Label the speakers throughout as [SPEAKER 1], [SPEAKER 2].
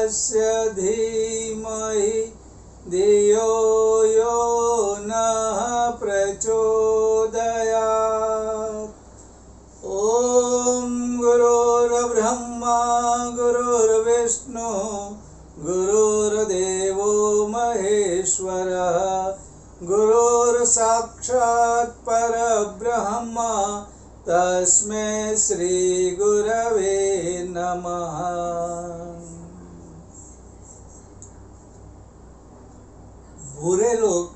[SPEAKER 1] तस्य धीमहि धियो यो नः प्रचोदयात्। ॐ गुरुर्ब्रह्मा गुरुर्विष्णु गुरुर्देवो महेश्वरः गुरुर्साक्षात् परब्रह्म तस्मै श्री गुरवे नमः। बुरे लोग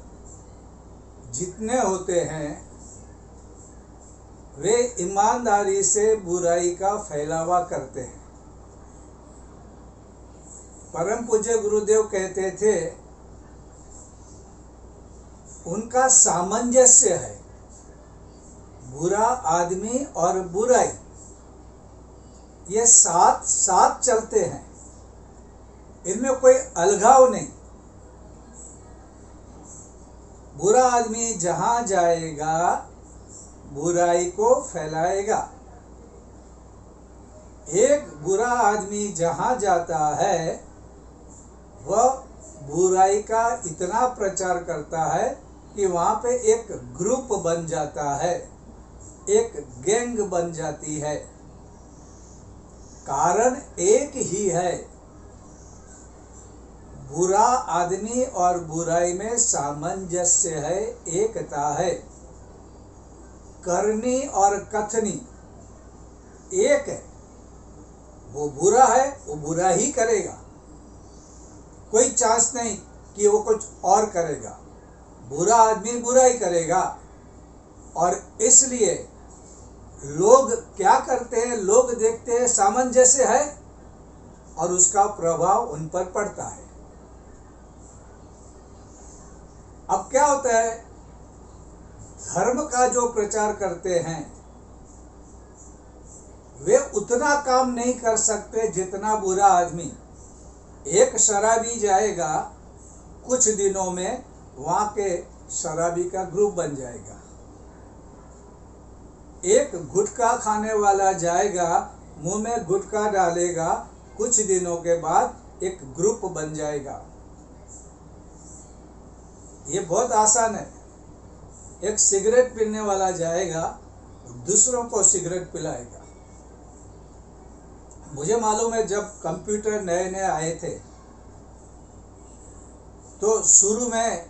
[SPEAKER 1] जितने होते हैं वे ईमानदारी से बुराई का फैलावा करते हैं। परम पूज्य गुरुदेव कहते थे उनका सामंजस्य है, बुरा आदमी और बुराई ये साथ साथ चलते हैं, इनमें कोई अलगाव नहीं। बुरा आदमी जहां जाएगा बुराई को फैलाएगा। एक बुरा आदमी जहां जाता है वह बुराई का इतना प्रचार करता है कि वहां पे एक ग्रुप बन जाता है, एक गैंग बन जाती है। कारण एक ही है, बुरा आदमी और बुराई में सामंजस्य है, एकता है। करनी और कथनी एक है, वो बुरा है वो बुरा ही करेगा, कोई चांस नहीं कि वो कुछ और करेगा। बुरा आदमी बुराई करेगा और इसलिए लोग क्या करते हैं, लोग देखते हैं सामंजस्य है और उसका प्रभाव उन पर पड़ता है। अब क्या होता है, धर्म का जो प्रचार करते हैं वे उतना काम नहीं कर सकते जितना बुरा आदमी। एक शराबी जाएगा, कुछ दिनों में वहां के शराबी का ग्रुप बन जाएगा। एक गुटखा खाने वाला जाएगा, मुंह में गुटखा डालेगा, कुछ दिनों के बाद एक ग्रुप बन जाएगा। ये बहुत आसान है। एक सिगरेट पीने वाला जाएगा, दूसरों को सिगरेट पिलाएगा। मुझे मालूम है जब कंप्यूटर नए नए आए थे तो शुरू में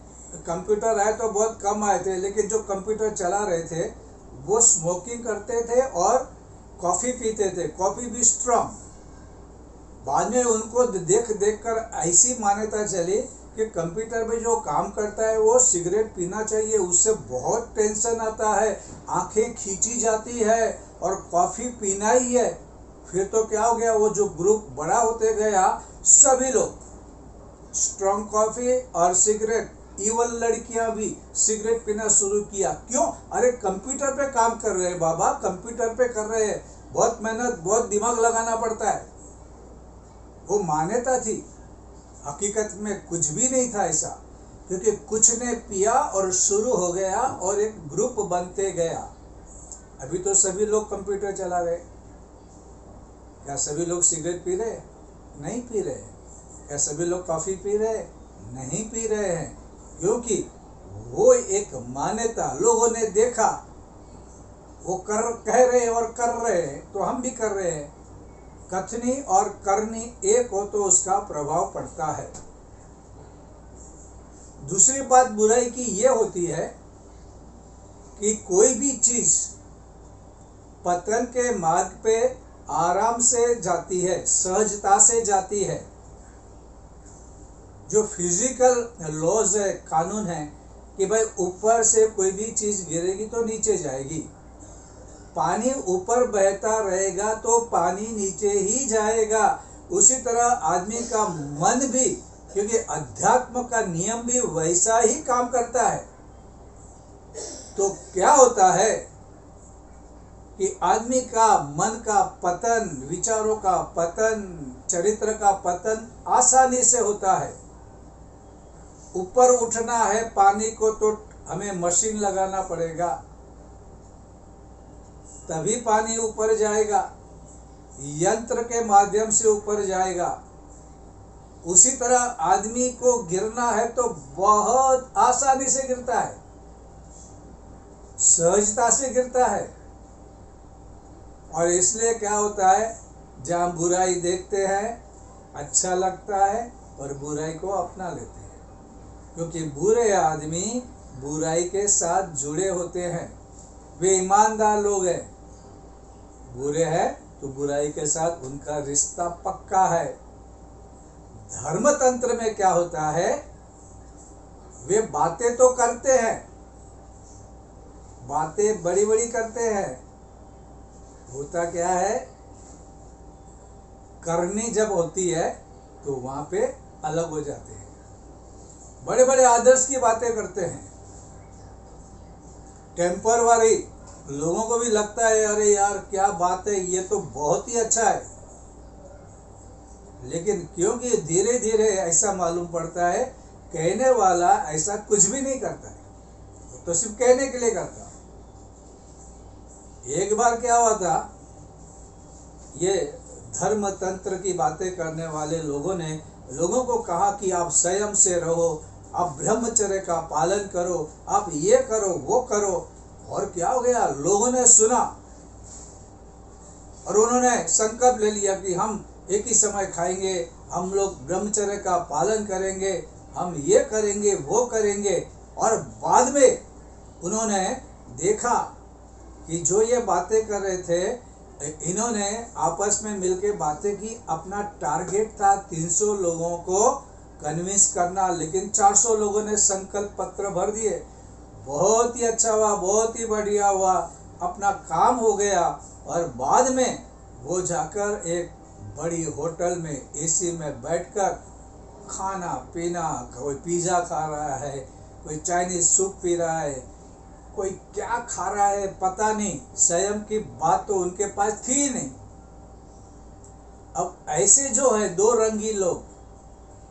[SPEAKER 1] कंप्यूटर आए तो बहुत कम आए थे, लेकिन जो कंप्यूटर चला रहे थे वो स्मोकिंग करते थे और कॉफ़ी पीते थे, कॉफ़ी भी स्ट्रॉन्ग। बाद में उनको देख देख कर ऐसी मान्यता चली कि कंप्यूटर में जो काम करता है वो सिगरेट पीना चाहिए, उससे बहुत टेंशन आता है, आंखें खींची जाती है और कॉफ़ी पीना ही है। फिर तो क्या हो गया, वो जो ग्रुप बड़ा होते गया सभी लोग स्ट्रॉन्ग कॉफ़ी और सिगरेट, इवन लड़कियां भी सिगरेट पीना शुरू किया। क्यों? अरे कंप्यूटर पे काम कर रहे हैं बाबा, कंप्यूटर पे कर रहे हैं, बहुत मेहनत बहुत दिमाग लगाना पड़ता है। वो मान्यता थी, हकीकत में कुछ भी नहीं था ऐसा, क्योंकि कुछ ने पिया और शुरू हो गया और एक ग्रुप बनते गया। अभी तो सभी लोग कंप्यूटर चला रहे। क्या सभी लोग सिगरेट पी रहे? नहीं पी रहे। क्या सभी लोग कॉफ़ी पी रहे? नहीं पी रहे हैं, क्योंकि वो एक मान्यता लोगों ने देखा, वो कह रहे और कर रहे हैं तो हम भी कर रहे हैं। कथनी और करनी एक हो तो उसका प्रभाव पड़ता है। दूसरी बात बुराई की ये होती है कि कोई भी चीज पतन के मार्ग पे आराम से जाती है, सहजता से जाती है। जो फिजिकल लॉज है, कानून है कि भाई ऊपर से कोई भी चीज गिरेगी तो नीचे जाएगी, पानी ऊपर बहता रहेगा तो पानी नीचे ही जाएगा। उसी तरह आदमी का मन भी, क्योंकि अध्यात्म का नियम भी वैसा ही काम करता है। तो क्या होता है कि आदमी का मन का पतन, विचारों का पतन, चरित्र का पतन आसानी से होता है। ऊपर उठना है पानी को तो हमें मशीन लगाना पड़ेगा, तभी पानी ऊपर जाएगा, यंत्र के माध्यम से ऊपर जाएगा। उसी तरह आदमी को गिरना है तो बहुत आसानी से गिरता है, सहजता से गिरता है। और इसलिए क्या होता है, जहाँ बुराई देखते हैं अच्छा लगता है और बुराई को अपना लेते हैं, क्योंकि बुरे आदमी बुराई के साथ जुड़े होते हैं, वे ईमानदार लोग हैं। बुरे हैं तो बुराई के साथ उनका रिश्ता पक्का है। धर्म तंत्र में क्या होता है, वे बातें तो करते हैं, बातें बड़ी बड़ी करते हैं, होता क्या है, करनी जब होती है तो वहां पे अलग हो जाते हैं, बड़े बड़े आदर्श की बातें करते हैं। टेम्परवारी लोगों को भी लगता है अरे यार क्या बात है, ये तो बहुत ही अच्छा है, लेकिन क्योंकि धीरे धीरे ऐसा मालूम पड़ता है कहने वाला ऐसा कुछ भी नहीं करता है, तो सिर्फ कहने के लिए करता। एक बार क्या हुआ था, ये धर्म तंत्र की बातें करने वाले लोगों ने लोगों को कहा कि आप संयम से रहो, आप ब्रह्मचर्य का पालन करो, आप ये करो वो करो। और क्या हो गया, लोगों ने सुना और उन्होंने संकल्प ले लिया कि हम एक ही समय खाएंगे, हम लोग ब्रह्मचर्य का पालन करेंगे, हम ये करेंगे वो करेंगे। और बाद में उन्होंने देखा कि जो ये बातें कर रहे थे, इन्होंने आपस में मिलके बातें की, अपना टारगेट था 300 लोगों को कन्विंस करना, लेकिन 400 लोगों ने संकल्प पत्र भर दिए। बहुत ही अच्छा हुआ, बहुत ही बढ़िया हुआ, अपना काम हो गया। और बाद में वो जाकर एक बड़ी होटल में एसी में बैठकर खाना पीना, कोई पिज़्ज़ा खा रहा है, कोई चाइनीज सूप पी रहा है, कोई क्या खा रहा है पता नहीं, संयम की बात तो उनके पास थी ही नहीं। अब ऐसे जो है दो रंगी लोग,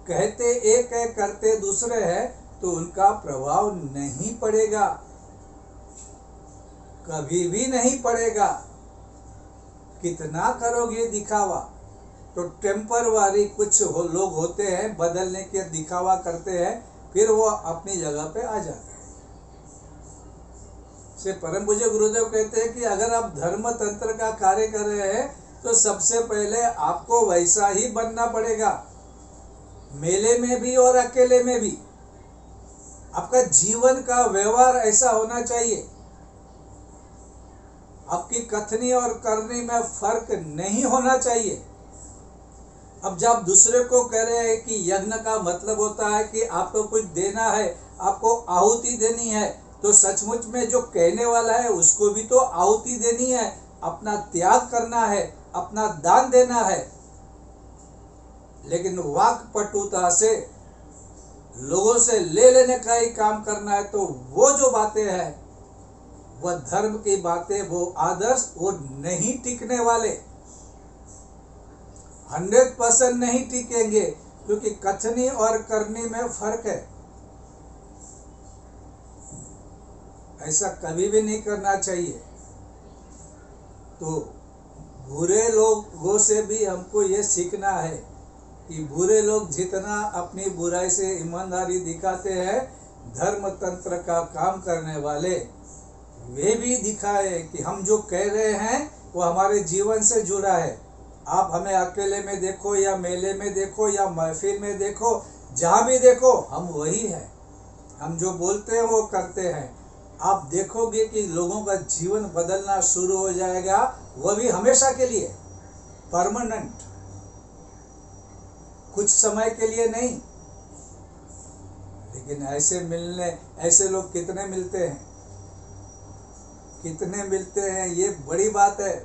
[SPEAKER 1] कहते एक है करते दूसरे है, तो उनका प्रभाव नहीं पड़ेगा, कभी भी नहीं पड़ेगा। कितना करोगे दिखावा। तो टेम्परवारी कुछ लोग होते हैं, बदलने के दिखावा करते हैं, फिर वो अपनी जगह पे आ जाते हैं। से परम पूज्य गुरुदेव कहते हैं कि अगर आप धर्म तंत्र का कार्य कर रहे हैं तो सबसे पहले आपको वैसा ही बनना पड़ेगा, मेले में भी और अकेले में भी। आपका जीवन का व्यवहार ऐसा होना चाहिए, आपकी कथनी और करनी में फर्क नहीं होना चाहिए। अब जब दूसरे को कह रहे हैं कि यज्ञ का मतलब होता है कि आपको कुछ देना है, आपको आहुति देनी है, तो सचमुच में जो कहने वाला है उसको भी तो आहुति देनी है, अपना त्याग करना है, अपना दान देना है। लेकिन वाक पटुता से लोगों से ले लेने का ही काम करना है, तो वो जो बातें हैं, वह धर्म की बातें, वो आदर्श, वो नहीं टिकने वाले, 100% नहीं टिकेंगे, क्योंकि कथनी और करनी में फर्क है। ऐसा कभी भी नहीं करना चाहिए। तो बुरे लोगों से भी हमको ये सीखना है कि बुरे लोग जितना अपनी बुराई से ईमानदारी दिखाते हैं, धर्म तंत्र का काम करने वाले वे भी दिखाए कि हम जो कह रहे हैं वो हमारे जीवन से जुड़ा है। आप हमें अकेले में देखो या मेले में देखो या महफिल में देखो, जहाँ भी देखो हम वही हैं, हम जो बोलते हैं वो करते हैं। आप देखोगे कि लोगों का जीवन बदलना शुरू हो जाएगा, वह भी हमेशा के लिए, परमानेंट, कुछ समय के लिए नहीं। लेकिन ऐसे लोग कितने मिलते हैं, कितने मिलते हैं, ये बड़ी बात है।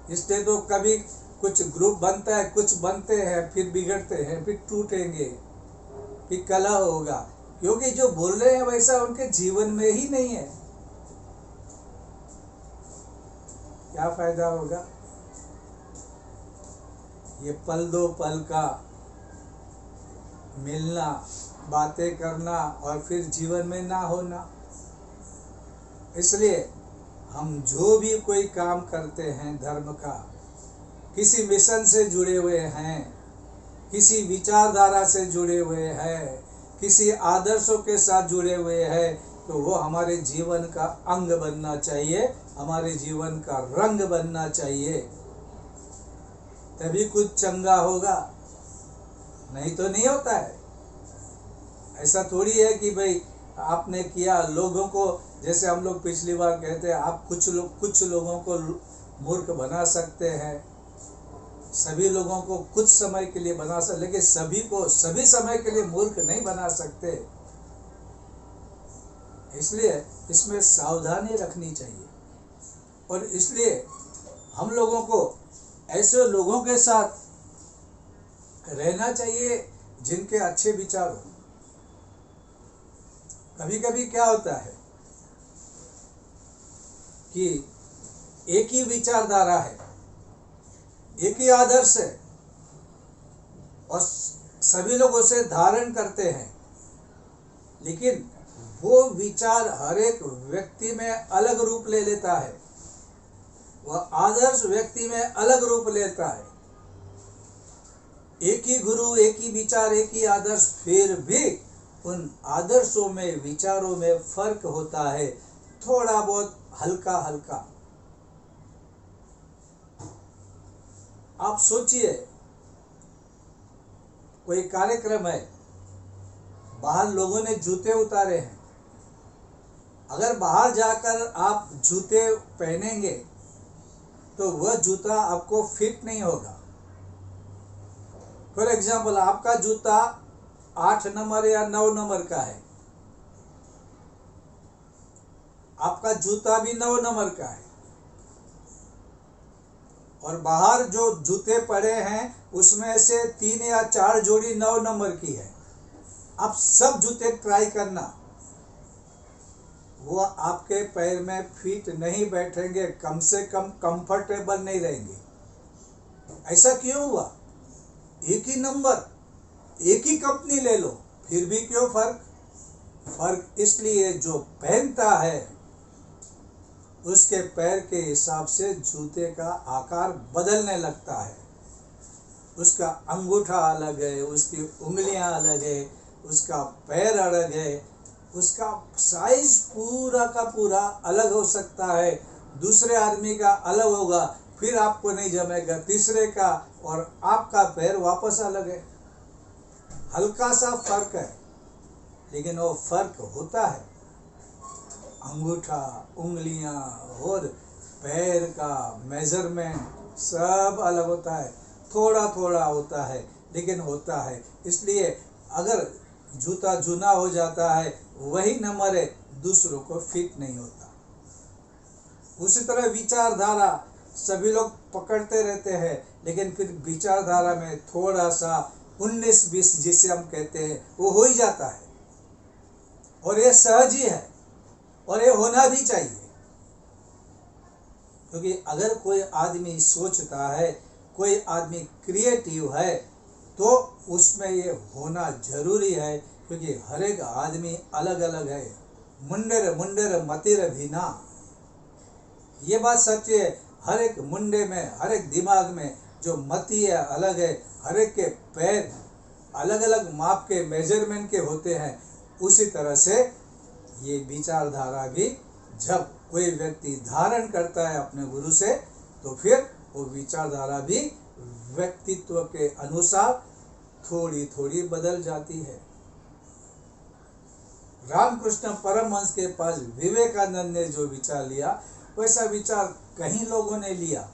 [SPEAKER 1] इसलिए तो कभी कुछ ग्रुप बनता है, कुछ बनते हैं, फिर बिगड़ते हैं, फिर टूटेंगे, फिर कलह होगा, क्योंकि जो बोल रहे हैं वैसा उनके जीवन में ही नहीं है। क्या फायदा होगा? ये पल दो पल का मिलना, बातें करना और फिर जीवन में ना होना। इसलिए हम जो भी कोई काम करते हैं धर्म का, किसी मिशन से जुड़े हुए हैं, किसी विचारधारा से जुड़े हुए हैं, किसी आदर्शों के साथ जुड़े हुए हैं, तो वो हमारे जीवन का अंग बनना चाहिए, हमारे जीवन का रंग बनना चाहिए, तभी कुछ चंगा होगा, नहीं तो नहीं होता है। ऐसा थोड़ी है कि भाई आपने किया लोगों को, जैसे हम लोग पिछली बार कहते हैं, आप कुछ लोगों को मूर्ख बना सकते हैं, सभी लोगों को कुछ समय के लिए बना सकते, लेकिन सभी को सभी समय के लिए मूर्ख नहीं बना सकते। इसलिए इसमें सावधानी रखनी चाहिए, और इसलिए हम लोगों को ऐसे लोगों के साथ रहना चाहिए जिनके अच्छे विचार हो। कभी कभी क्या होता है कि एक ही विचारधारा है, एक ही आदर्श है, और सभी लोग उसे धारण करते हैं, लेकिन वो विचार हर एक व्यक्ति में अलग रूप ले लेता है, वह आदर्श व्यक्ति में अलग रूप लेता है। एक ही गुरु, एक ही विचार, एक ही आदर्श, फिर भी उन आदर्शों में, विचारों में फर्क होता है, थोड़ा बहुत हल्का हल्का। आप सोचिए, कोई कार्यक्रम है, बाहर लोगों ने जूते उतारे हैं, अगर बाहर जाकर आप जूते पहनेंगे तो वह जूता आपको फिट नहीं होगा। फॉर एग्जाम्पल, आपका जूता 8 नंबर या 9 नंबर का है, आपका जूता भी 9 नंबर का है, और बाहर जो जूते पड़े हैं उसमें से 3 या 4 जोड़ी 9 नंबर की है। आप सब जूते ट्राई करना, वो आपके पैर में फिट नहीं बैठेंगे, कम से कम कंफर्टेबल नहीं रहेंगे। ऐसा क्यों हुआ? एक ही नंबर, एक ही कंपनी ले लो, फिर भी क्यों फर्क? फर्क इसलिए जो पहनता है उसके पैर के हिसाब से जूते का आकार बदलने लगता है। उसका अंगूठा अलग है, उसकी उंगलियां अलग है, उसका पैर अलग है, उसका साइज पूरा का पूरा अलग हो सकता है, दूसरे आदमी का अलग होगा, फिर आपको नहीं जमेगा, तीसरे का, और आपका पैर वापस अलग है। हल्का सा फर्क है, लेकिन वो फर्क होता है। अंगूठा, उंगलियां और पैर का मेजरमेंट सब अलग होता है, थोड़ा थोड़ा होता है, लेकिन होता है। इसलिए अगर जूता जूना हो जाता है, वही नंबर है, दूसरों को फिट नहीं होता। उसी तरह विचारधारा सभी लोग पकड़ते रहते हैं, लेकिन फिर विचारधारा में थोड़ा सा 19-20 जिसे हम कहते हैं, वो हो ही जाता है, और ये सहज ही है, और ये होना भी चाहिए। क्योंकि अगर कोई आदमी सोचता है, कोई आदमी क्रिएटिव है, तो उसमें ये होना जरूरी है, क्योंकि हर एक आदमी अलग अलग है। मुंडेर मुंडेर मतिर भीना, ये बात सच है। हर एक मुंडे में, हर एक दिमाग में जो मति है अलग है, हर एक के पैर अलग अलग माप के, मेजरमेंट के होते हैं। उसी तरह से ये विचारधारा भी जब कोई व्यक्ति धारण करता है अपने गुरु से, तो फिर वो विचारधारा भी व्यक्तित्व के अनुसार थोड़ी थोड़ी बदल जाती है। रामकृष्ण परमहंस के पास विवेकानंद ने जो विचार लिया, वैसा विचार कहीं लोगों ने लिया,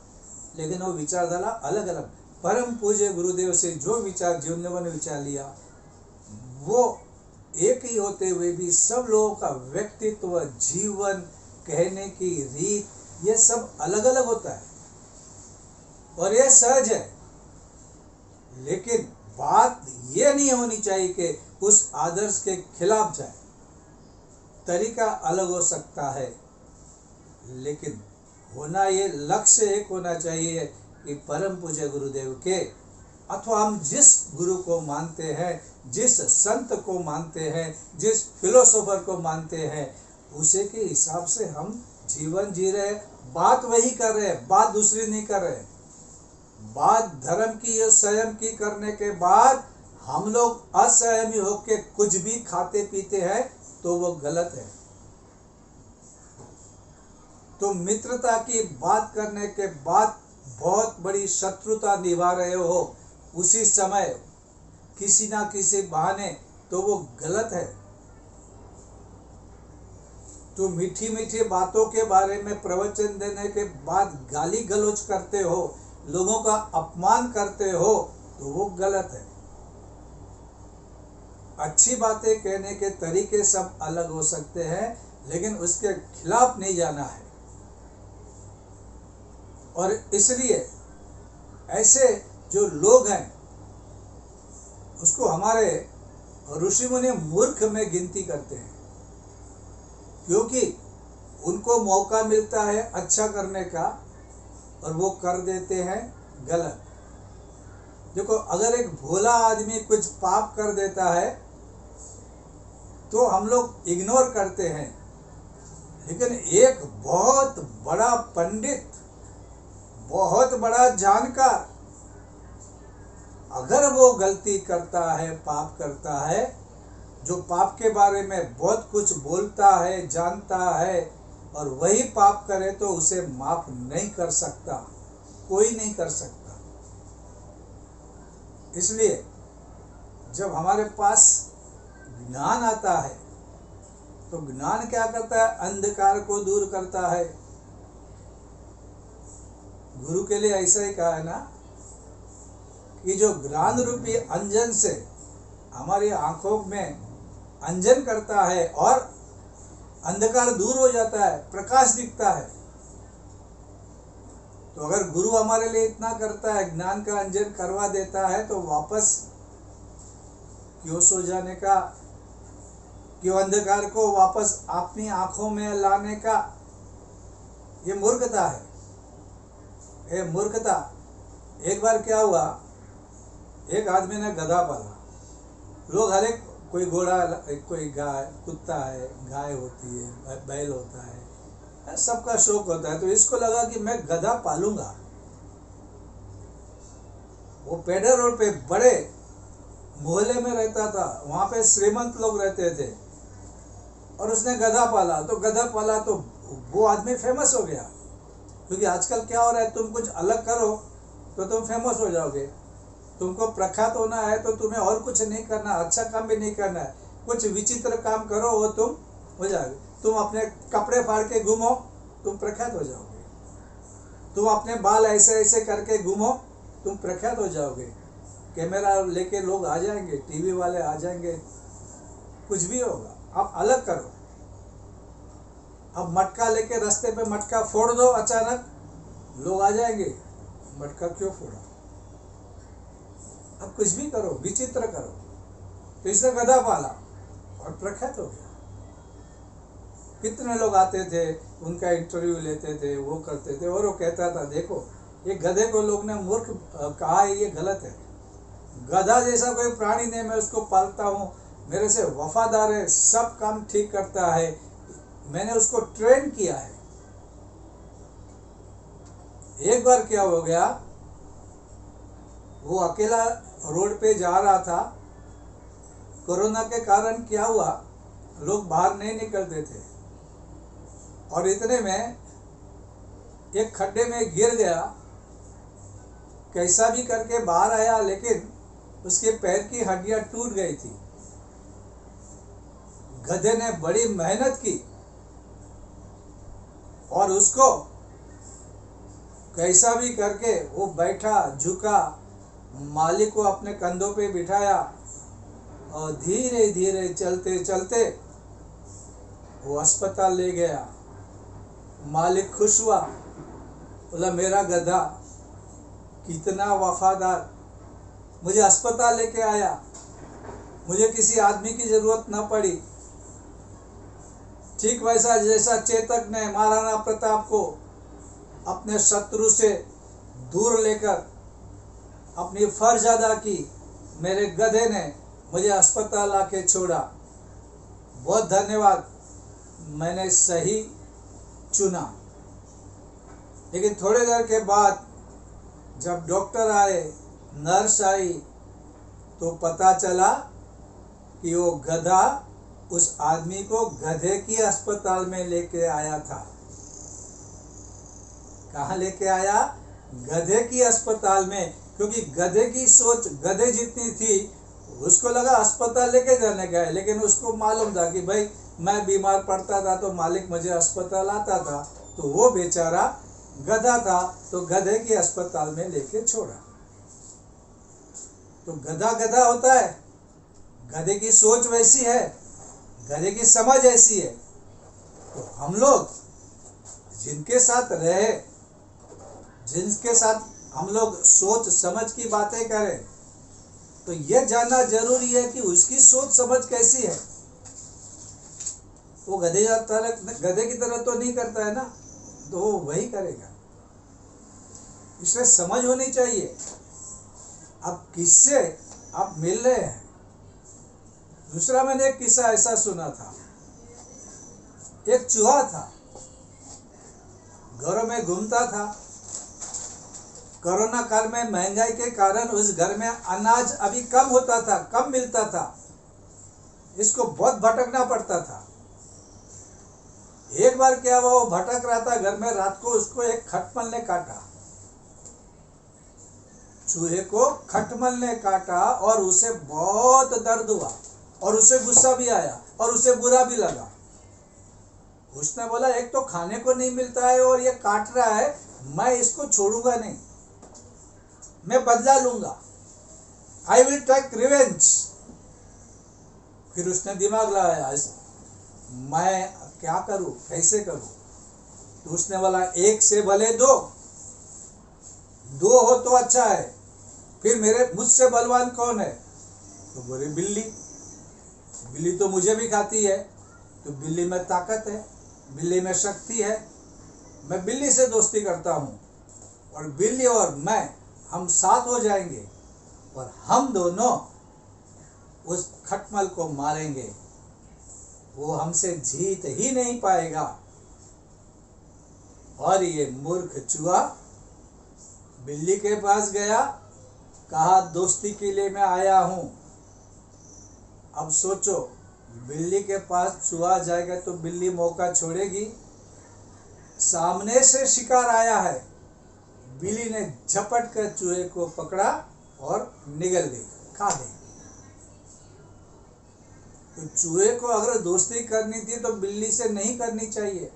[SPEAKER 1] लेकिन वो विचारधारा अलग अलग। परम पूज्य गुरुदेव से जो विचार जीवन ने विचार लिया, वो एक ही होते हुए भी सब लोगों का व्यक्तित्व, जीवन, कहने की रीत, ये सब अलग अलग होता है, और ये सहज है। लेकिन बात ये नहीं होनी चाहिए कि उस आदर्श के खिलाफ जाए। तरीका अलग हो सकता है, लेकिन होना ये लक्ष्य एक होना चाहिए कि परम पूज्य गुरुदेव के, अथवा हम जिस गुरु को मानते हैं, जिस संत को मानते हैं, जिस फिलोसोफर को मानते हैं, उसे के हिसाब से हम जीवन जी रहे, बात वही कर रहे हैं, बात दूसरी नहीं कर रहे। बात धर्म की या संयम की करने के बाद हम लोग असंयमी होके कुछ भी खाते पीते हैं तो वो गलत है। तो मित्रता की बात करने के बाद बहुत बड़ी शत्रुता निभा रहे हो उसी समय किसी ना किसी बहाने, तो वो गलत है। तो मीठी मीठी बातों के बारे में प्रवचन देने के बाद गाली गलौज करते हो, लोगों का अपमान करते हो, तो वो गलत है। अच्छी बातें कहने के तरीके सब अलग हो सकते हैं, लेकिन उसके खिलाफ नहीं जाना है। और इसलिए ऐसे जो लोग हैं उसको हमारे ऋषि मुनि मूर्ख में गिनती करते हैं, क्योंकि उनको मौका मिलता है अच्छा करने का और वो कर देते हैं गलत। देखो, अगर एक भोला आदमी कुछ पाप कर देता है तो हम लोग इग्नोर करते हैं, लेकिन एक बहुत बड़ा पंडित, बहुत बड़ा जानकार, अगर वो गलती करता है, पाप करता है, जो पाप के बारे में बहुत कुछ बोलता है, जानता है, और वही पाप करे तो उसे माफ नहीं कर सकता, कोई नहीं कर सकता। इसलिए जब हमारे पास ज्ञान आता है तो ज्ञान क्या करता है? अंधकार को दूर करता है। गुरु के लिए ऐसा ही कहा है ना कि जो ज्ञान रूपी अंजन से हमारी आंखों में अंजन करता है और अंधकार दूर हो जाता है, प्रकाश दिखता है। तो अगर गुरु हमारे लिए इतना करता है, ज्ञान का अंजन करवा देता है, तो वापस क्यों सो जाने का, क्यों अंधकार को वापस अपनी आंखों में लाने का? ये मूर्खता है, ये मूर्खता। एक बार क्या हुआ, एक आदमी ने गधा पाला। लोग हर एक, कोई घोड़ा, कोई गाय, कुत्ता है, गाय होती है, बैल होता है, सबका शौक होता है। तो इसको लगा कि मैं गधा पालूंगा। वो पेडर रोड पे बड़े मोहल्ले में रहता था, वहां पे श्रीमंत लोग रहते थे, और उसने गधा पाला। तो गधा पाला तो वो आदमी फेमस हो गया, क्योंकि आजकल क्या हो रहा है, तुम कुछ अलग करो तो तुम फेमस हो जाओगे। तुमको प्रख्यात होना है तो तुम्हें और कुछ नहीं करना, अच्छा काम भी नहीं करना है, कुछ विचित्र काम करो, वो तुम हो जाओगे। तुम अपने कपड़े फाड़ के घूमो, तुम प्रख्यात हो जाओगे। तुम अपने बाल ऐसे ऐसे करके घूमो, तुम प्रख्यात हो जाओगे। कैमरा लेके लोग आ जाएंगे, टीवी वाले आ जाएंगे, कुछ भी होगा। आप अलग करो। अब मटका लेके रास्ते पे मटका फोड़ दो, अचानक लोग आ जाएंगे, मटका क्यों फोड़ा? अब कुछ भी करो, विचित्र करो। तो इसने गधा पाला और प्रख्यात हो गया। कितने लोग आते थे, उनका इंटरव्यू लेते थे, वो करते थे, और वो कहता था, देखो ये गधे को लोग ने मूर्ख कहा है, ये गलत है। गधा जैसा कोई प्राणी नहीं, मैं उसको पालता हूँ, मेरे से वफादार है, सब काम ठीक करता है, मैंने उसको ट्रेन किया है। एक बार क्या हो गया, वो अकेला रोड पे जा रहा था। कोरोना के कारण क्या हुआ, लोग बाहर नहीं निकलते थे, और इतने में एक खड्डे में गिर गया। कैसा भी करके बाहर आया, लेकिन उसके पैर की हड्डियां टूट गई थी। गधे ने बड़ी मेहनत की और उसको कैसा भी करके वो बैठा, झुका, मालिक को अपने कंधों पे बिठाया, और धीरे धीरे चलते चलते वो अस्पताल ले गया। मालिक खुश हुआ, बोला मेरा गधा कितना वफादार, मुझे अस्पताल लेके आया, मुझे किसी आदमी की जरूरत न पड़ी। ठीक वैसा जैसा चेतक ने महाराणा प्रताप को अपने शत्रु से दूर लेकर अपनी फर्ज अदा की, मेरे गधे ने मुझे अस्पताल आके छोड़ा। बहुत धन्यवाद, मैंने सही चुना। लेकिन थोड़ी देर के बाद जब डॉक्टर आए, नर्स आई, तो पता चला कि वो गधा उस आदमी को गधे की अस्पताल में लेके आया था। कहाँ लेके आया? गधे की अस्पताल में, क्योंकि गधे की सोच गधे जितनी थी। उसको लगा अस्पताल लेके जाने का है, लेकिन उसको मालूम था कि भाई मैं बीमार पड़ता था तो मालिक मुझे अस्पताल आता था, तो वो बेचारा गधा था तो गधे की अस्पताल में लेके छोड़ा। तो गधा गधा होता है, गधे की सोच वैसी है, गधे की समझ ऐसी है। तो हम लोग जिनके साथ रहे, जिनके साथ हम लोग सोच समझ की बातें करें, तो यह जानना जरूरी है कि उसकी सोच समझ कैसी है। वो गधे की तरह तो नहीं करता है ना, तो वो वही करेगा। इसलिए समझ होनी चाहिए। अब किससे आप मिल रहे हैं। दूसरा, मैंने एक किस्सा ऐसा सुना था। एक चूहा था, घरों में घूमता था। कोरोना काल में महंगाई के कारण उस घर में अनाज अभी कम होता था, कम मिलता था। इसको बहुत भटकना पड़ता था। एक बार क्या हुआ, वो भटक रहा था घर में, रात को उसको एक खटमल ने काटा। चूहे को खटमल ने काटा और उसे बहुत दर्द हुआ और उसे गुस्सा भी आया और उसे बुरा भी लगा। उसने बोला, एक तो खाने को नहीं मिलता है और ये काट रहा है, मैं इसको छोड़ूंगा नहीं, मैं बदला लूंगा। I will take revenge. फिर उसने दिमाग लगाया, मैं क्या करूं, कैसे करूं। तो उसने बोला, एक से भले दो, दो हो तो अच्छा है। फिर मुझसे बलवान कौन है? तो बोले, बिल्ली। बिल्ली तो मुझे भी खाती है, तो बिल्ली में ताकत है, बिल्ली में शक्ति है, मैं बिल्ली से दोस्ती करता हूं और बिल्ली और मैं, हम साथ हो जाएंगे और हम दोनों उस खटमल को मारेंगे, वो हमसे जीत ही नहीं पाएगा। और ये मूर्ख चूहा बिल्ली के पास गया, कहा, दोस्ती के लिए मैं आया हूं। अब सोचो, बिल्ली के पास चूहा जाएगा तो बिल्ली मौका छोड़ेगी? सामने से शिकार आया है, बिल्ली ने झपट कर चूहे को पकड़ा और निगल गई, खा गई। तो चूहे को अगर दोस्ती करनी थी तो बिल्ली से नहीं करनी चाहिए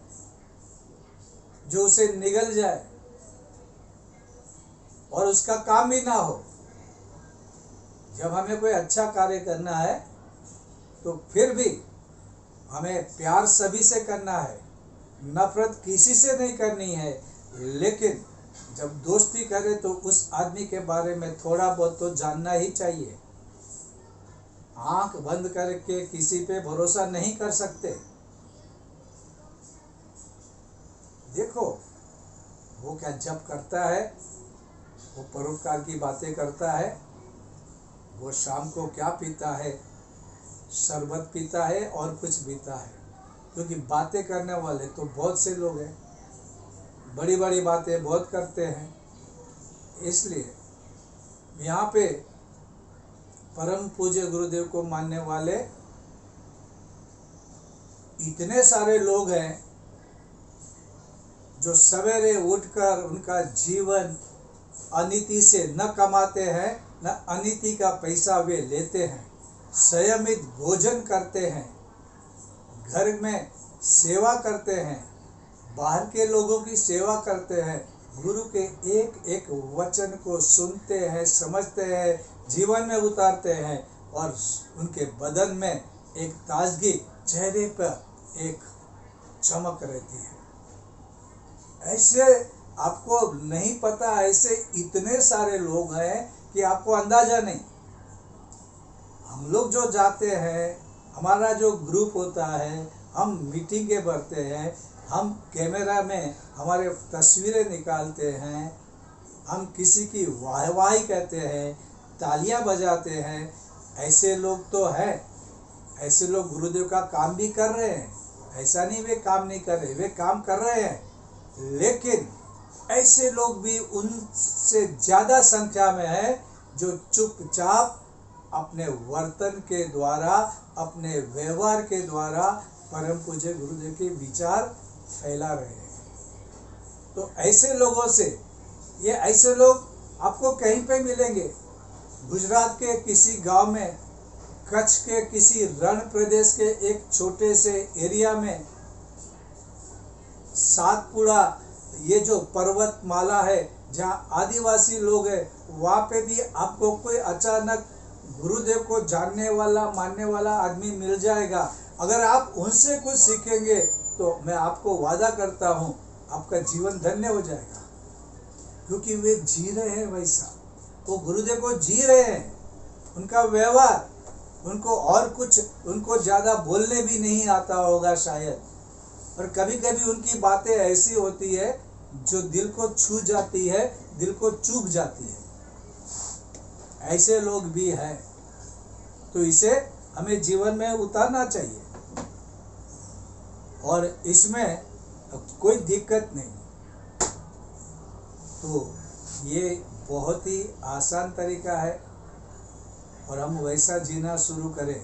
[SPEAKER 1] जो उसे निगल जाए और उसका काम भी ना हो। जब हमें कोई अच्छा कार्य करना है तो फिर भी हमें प्यार सभी से करना है, नफरत किसी से नहीं करनी है। लेकिन जब दोस्ती करें तो उस आदमी के बारे में थोड़ा बहुत तो जानना ही चाहिए। आंख बंद करके किसी पे भरोसा नहीं कर सकते। देखो, वो क्या जप करता है, वो परोपकार की बातें करता है, वो शाम को क्या पीता है, शरबत पीता है और कुछ पीता है। क्योंकि बातें करने वाले तो बहुत से लोग हैं, बड़ी बड़ी बातें बहुत करते हैं। इसलिए यहाँ पे परम पूज्य गुरुदेव को मानने वाले इतने सारे लोग हैं जो सवेरे उठकर उनका जीवन अनीति से न कमाते हैं, न अनीति का पैसा वे लेते हैं, संयमित भोजन करते हैं, घर में सेवा करते हैं, बाहर के लोगों की सेवा करते हैं, गुरु के एक एक वचन को सुनते हैं, समझते हैं, जीवन में उतारते हैं और उनके बदन में एक ताजगी, चेहरे पर एक चमक रहती है। ऐसे आपको नहीं पता, ऐसे इतने सारे लोग हैं कि आपको अंदाजा नहीं। हम लोग जो जाते हैं, हमारा जो ग्रुप होता है, हम मीटिंगें भरते हैं, हम कैमरा में हमारे तस्वीरें निकालते हैं, हम किसी की वाहवाही कहते हैं, तालियां बजाते हैं। ऐसे लोग तो हैं, ऐसे लोग गुरुदेव का काम भी कर रहे हैं। ऐसा नहीं वे काम नहीं कर रहे, वे काम कर रहे हैं। लेकिन ऐसे लोग भी उनसे ज़्यादा संख्या में है जो चुपचाप अपने वर्तन के द्वारा, अपने व्यवहार के द्वारा परम पूज्य गुरुदेव के विचार फैला रहे हैं। तो ऐसे लोगों से, ये ऐसे लोग आपको कहीं पे मिलेंगे, गुजरात के किसी गांव में, कच्छ के किसी रण प्रदेश के एक छोटे से एरिया में, सातपुड़ा ये जो पर्वतमाला है जहाँ आदिवासी लोग हैं, वहाँ पे भी आपको कोई अचानक गुरुदेव को जानने वाला, मानने वाला आदमी मिल जाएगा। अगर आप उनसे कुछ सीखेंगे तो मैं आपको वादा करता हूँ आपका जीवन धन्य हो जाएगा, क्योंकि वे जी रहे हैं वैसा, वो गुरुदेव को जी रहे हैं। उनका व्यवहार, उनको और कुछ, उनको ज़्यादा बोलने भी नहीं आता होगा शायद, और कभी कभी उनकी बातें ऐसी होती है जो दिल को छू जाती है, दिल को चुभ जाती है। ऐसे लोग भी हैं, तो इसे हमें जीवन में उतारना चाहिए और इसमें कोई दिक्कत नहीं। तो ये बहुत ही आसान तरीका है और हम वैसा जीना शुरू करें,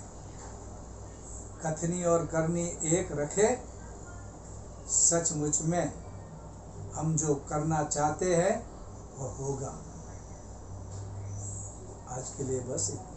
[SPEAKER 1] कथनी और करनी एक रखें, सचमुच में हम जो करना चाहते हैं वो होगा। आज के लिए बस इतना।